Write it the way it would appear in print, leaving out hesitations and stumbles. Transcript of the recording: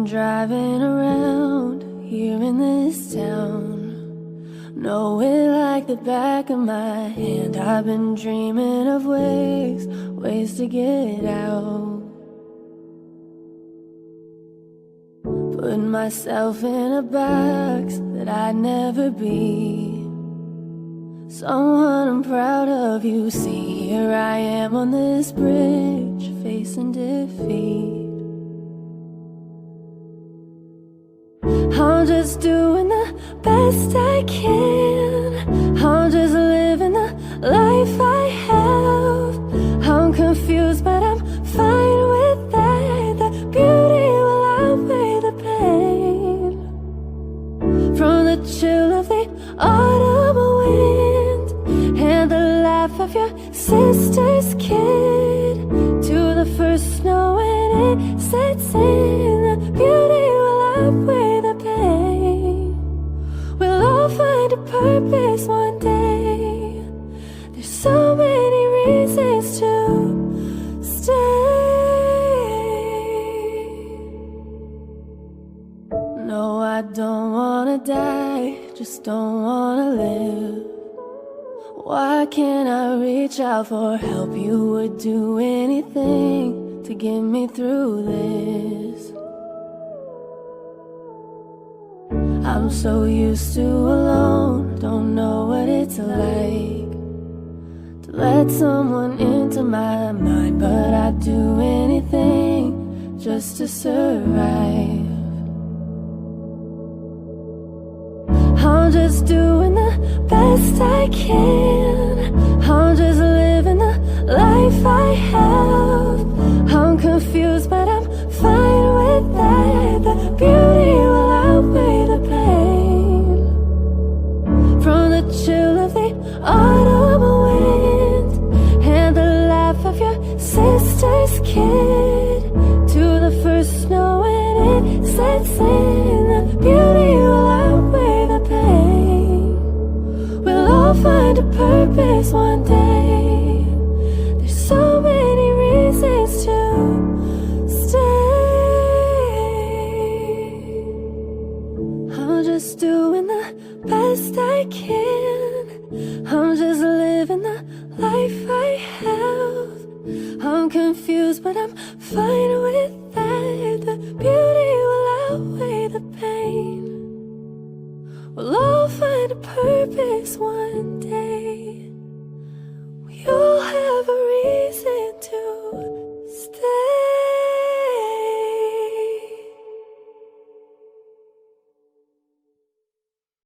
been driving around here in this town, know it like the back of my hand. I've been dreaming of ways to get out. Putting myself in a box that I'd never be. Someone I'm proud of, you see. Here I am on this bridge, facing defeat. I'm just doing the best I can. I'm just living the life I have. I'm confused, but I'm fine with that. The beauty will outweigh the pain. From the chill of the autumn wind and the laugh of your sister's kid, to the first snow when it sets in, the beauty will outweigh the pain. We'll all find a purpose one day. There's so many reasons to stay. No, I don't wanna die, just don't wanna live. Why can't I reach out for help? You would do anything to get me through this. I'm so used to alone, don't know what it's like to let someone into my mind, but I'd do anything just to survive. I'm just doing the best I can. I'm just living the life I have. I'm confused, but I'm fine with that. The beauty will outweigh the pain. From the chill of the autumn wind and the laugh of your sister's kid, to the first snow when it sets in, the beauty will outweigh the pain. We'll all find a purpose one day. There's so many reasons to stay. I'm just doing the best I can. I'm just living the life I have. I'm confused, but I'm fine with that. The beauty will outweigh the pain. We'll all find a purpose one day.